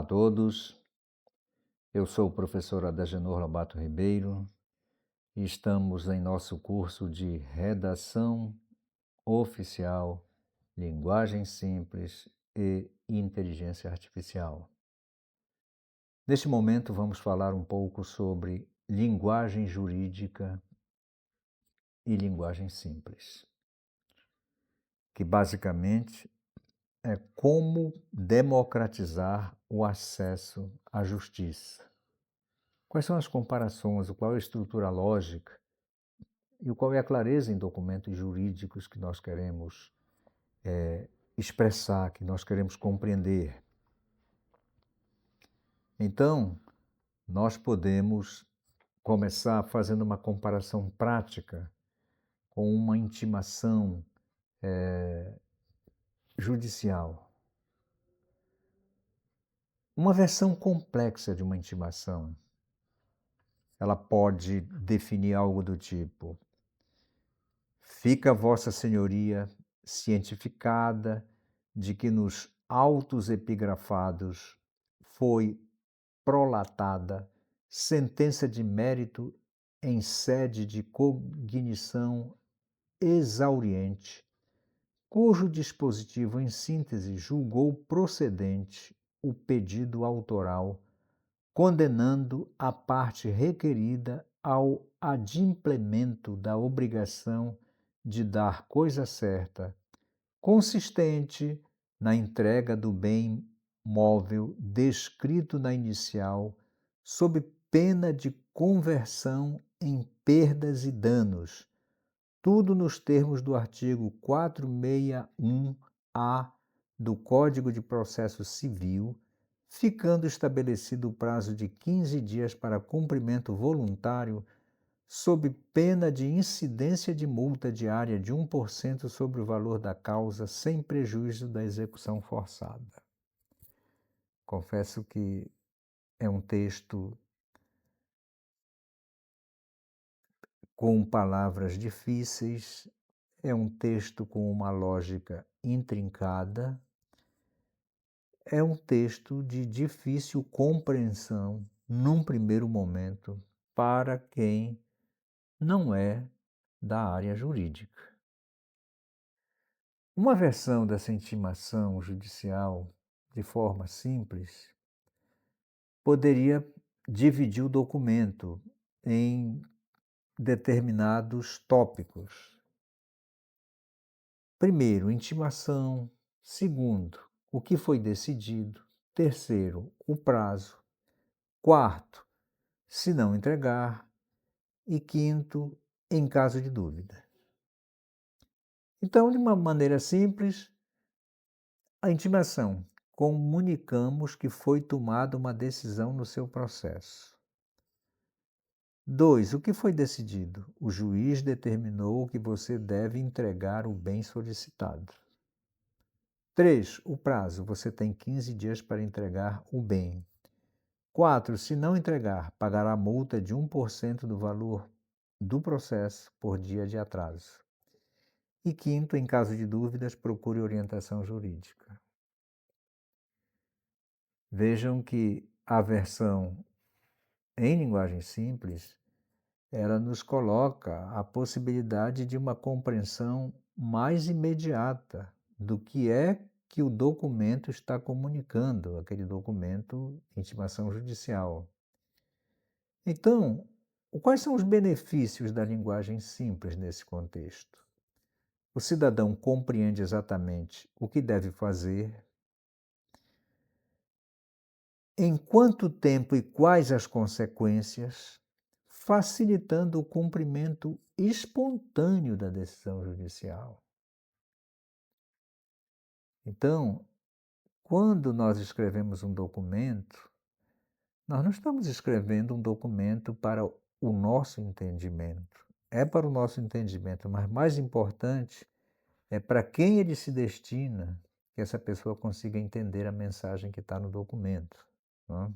todos, eu sou o professor Adagenor Lobato Ribeiro e estamos em nosso curso de Redação Oficial, Linguagem Simples e Inteligência Artificial. Neste momento vamos falar um pouco sobre linguagem jurídica e linguagem simples, que basicamente é como democratizar o acesso à justiça. Quais são as comparações, qual é a estrutura lógica e qual é a clareza em documentos jurídicos que nós queremos expressar, que nós queremos compreender. Então, nós podemos começar fazendo uma comparação prática com uma intimação judicial. Uma versão complexa de uma intimação, ela pode definir algo do tipo: fica Vossa Senhoria cientificada de que nos autos epigrafados foi prolatada sentença de mérito em sede de cognição exauriente, cujo dispositivo, em síntese, julgou procedente o pedido autoral, condenando a parte requerida ao adimplemento da obrigação de dar coisa certa, consistente na entrega do bem móvel descrito na inicial, sob pena de conversão em perdas e danos, tudo nos termos do artigo 461-A do Código de Processo Civil, ficando estabelecido o prazo de 15 dias para cumprimento voluntário, sob pena de incidência de multa diária de 1% sobre o valor da causa, sem prejuízo da execução forçada. Confesso que é um texto com palavras difíceis, é um texto com uma lógica intrincada, é um texto de difícil compreensão, num primeiro momento, para quem não é da área jurídica. Uma versão dessa intimação judicial, de forma simples, poderia dividir o documento em determinados tópicos. Primeiro, intimação. Segundo, o que foi decidido. Terceiro, o prazo. Quarto, se não entregar. E quinto, em caso de dúvida. Então, de uma maneira simples, a intimação. Comunicamos que foi tomada uma decisão no seu processo. 2. O que foi decidido? O juiz determinou que você deve entregar o bem solicitado. 3. O prazo. Você tem 15 dias para entregar o bem. 4. Se não entregar, pagará multa de 1% do valor do processo por dia de atraso. E quinto, em caso de dúvidas, procure orientação jurídica. Vejam que a versão em linguagem simples, ela nos coloca a possibilidade de uma compreensão mais imediata do que é que o documento está comunicando, aquele documento de intimação judicial. Então, quais são os benefícios da linguagem simples nesse contexto? O cidadão compreende exatamente o que deve fazer, em quanto tempo e quais as consequências, facilitando o cumprimento espontâneo da decisão judicial. Então, quando nós escrevemos um documento, nós não estamos escrevendo um documento para o nosso entendimento. É para o nosso entendimento, mas mais importante é para quem ele se destina, que essa pessoa consiga entender a mensagem que está no documento. Não é?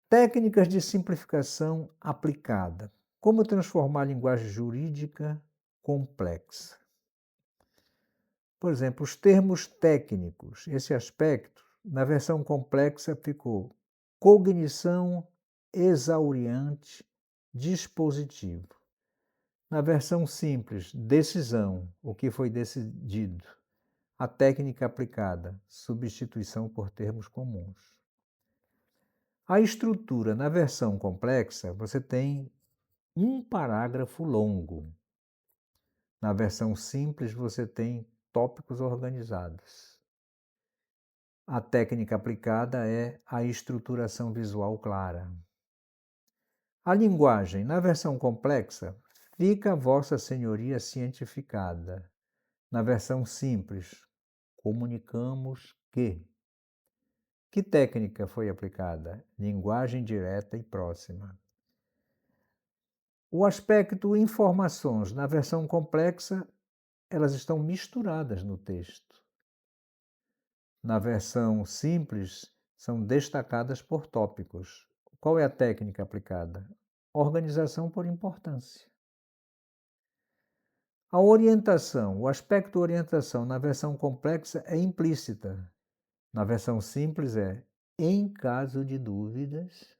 Técnicas de simplificação aplicada. Como transformar a linguagem jurídica complexa? Por exemplo, os termos técnicos, esse aspecto, na versão complexa ficou cognição exauriante dispositivo. Na versão simples, decisão, o que foi decidido. A técnica aplicada, substituição por termos comuns. A estrutura, na versão complexa, você tem um parágrafo longo. Na versão simples, você tem tópicos organizados. A técnica aplicada é a estruturação visual clara. A linguagem, na versão complexa, fica Vossa Senhoria cientificada. Na versão simples, comunicamos que. Que técnica foi aplicada? Linguagem direta e próxima. O aspecto informações, na versão complexa, elas estão misturadas no texto. Na versão simples, são destacadas por tópicos. Qual é a técnica aplicada? Organização por importância. A orientação, o aspecto orientação na versão complexa é implícita. Na versão simples é em caso de dúvidas,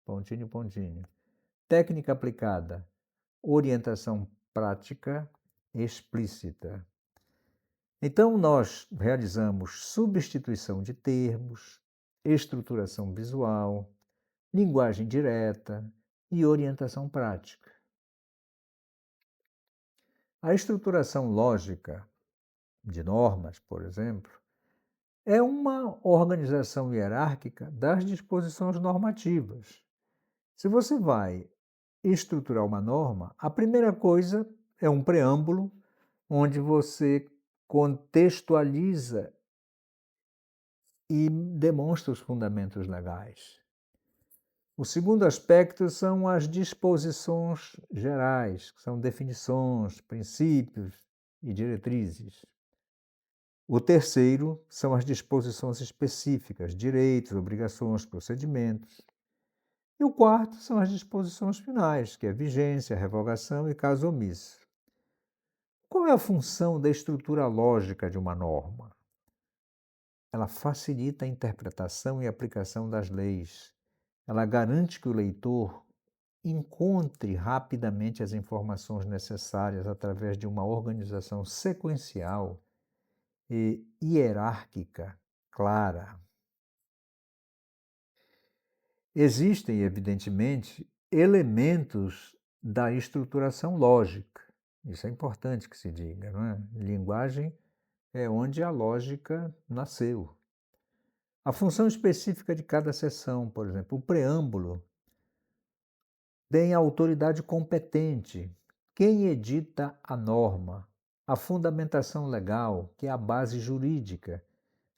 pontinho, pontinho. Técnica aplicada, orientação prática explícita. Então, nós realizamos substituição de termos, estruturação visual, linguagem direta e orientação prática. A estruturação lógica de normas, por exemplo, é uma organização hierárquica das disposições normativas. Se você vai estruturar uma norma, a primeira coisa é um preâmbulo, onde você contextualiza e demonstra os fundamentos legais. O segundo aspecto são as disposições gerais, que são definições, princípios e diretrizes. O terceiro são as disposições específicas, direitos, obrigações, procedimentos. E o quarto são as disposições finais, que é vigência, revogação e caso omisso. Qual é a função da estrutura lógica de uma norma? Ela facilita a interpretação e aplicação das leis. Ela garante que o leitor encontre rapidamente as informações necessárias através de uma organização sequencial e hierárquica clara. Existem, evidentemente, elementos da estruturação lógica. Isso é importante que se diga, não é? Linguagem é onde a lógica nasceu. A função específica de cada seção, por exemplo, o preâmbulo, tem a autoridade competente, quem edita a norma, a fundamentação legal, que é a base jurídica,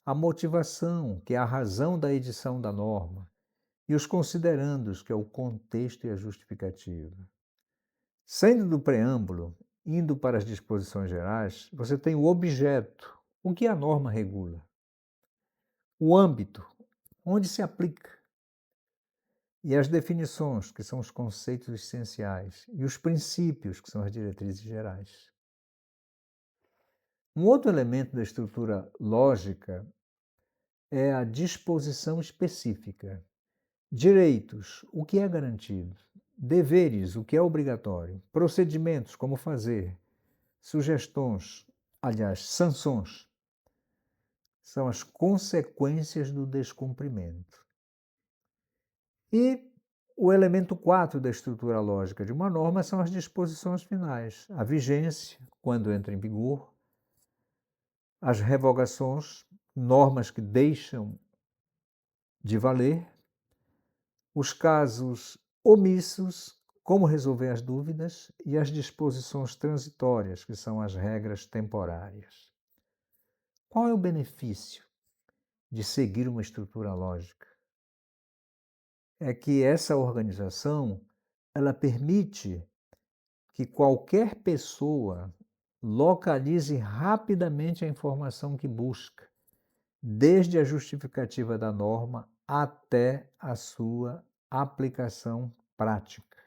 a motivação, que é a razão da edição da norma, e os considerandos, que é o contexto e a justificativa. Saindo do preâmbulo, indo para as disposições gerais, você tem o objeto, o que a norma regula, o âmbito, onde se aplica, e as definições, que são os conceitos essenciais, e os princípios, que são as diretrizes gerais. Um outro elemento da estrutura lógica é a disposição específica. Direitos, o que é garantido. Deveres, o que é obrigatório. Procedimentos, como fazer. Sugestões, aliás, sanções, são as consequências do descumprimento. E o elemento 4 da estrutura lógica de uma norma são as disposições finais. A vigência, quando entra em vigor, as revogações, normas que deixam de valer, os casos omissos, como resolver as dúvidas, e as disposições transitórias, que são as regras temporárias. Qual é o benefício de seguir uma estrutura lógica? É que essa organização, ela permite que qualquer pessoa localize rapidamente a informação que busca, desde a justificativa da norma até a sua aplicação prática.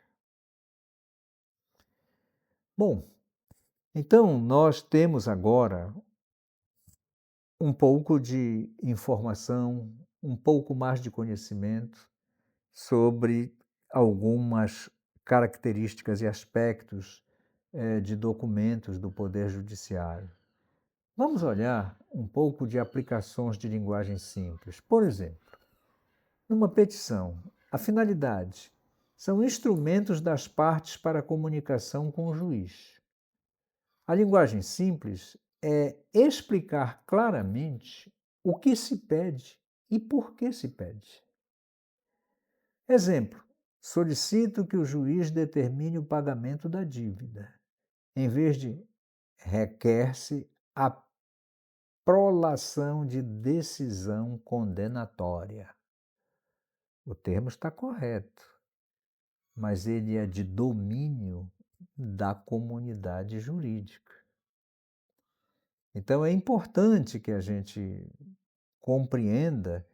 Bom, então nós temos agora um pouco de informação, um pouco mais de conhecimento sobre algumas características e aspectos de documentos do Poder Judiciário. Vamos olhar um pouco de aplicações de linguagem simples. Por exemplo, numa petição, a finalidade são instrumentos das partes para a comunicação com o juiz. A linguagem simples é explicar claramente o que se pede e por que se pede. Exemplo: solicito que o juiz determine o pagamento da dívida, em vez de requer-se a prolação de decisão condenatória. O termo está correto, mas ele é de domínio da comunidade jurídica. Então é importante que a gente compreenda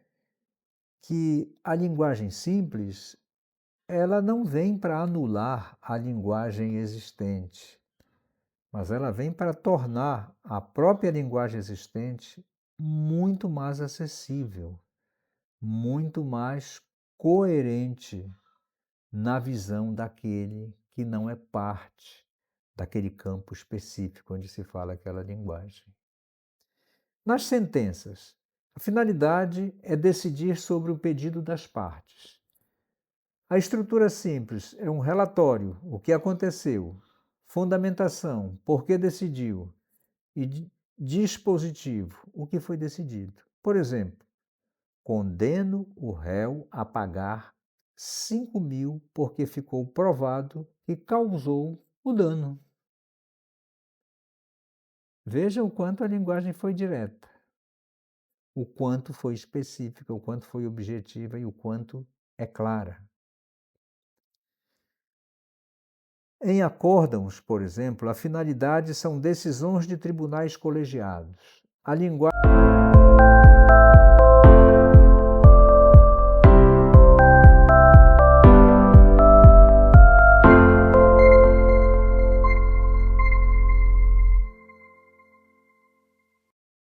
que a linguagem simples, ela não vem para anular a linguagem existente, mas ela vem para tornar a própria linguagem existente muito mais acessível, muito mais coerente na visão daquele que não é parte daquele campo específico onde se fala aquela linguagem. Nas sentenças, a finalidade é decidir sobre o pedido das partes. A estrutura simples é um relatório, o que aconteceu, fundamentação, por que decidiu, e dispositivo, o que foi decidido. Por exemplo, condeno o réu a pagar 5.000 porque ficou provado que causou o dano. Veja o quanto a linguagem foi direta, o quanto foi específica, o quanto foi objetiva e o quanto é clara. Em acórdãos, por exemplo, a finalidade são decisões de tribunais colegiados. A linguagem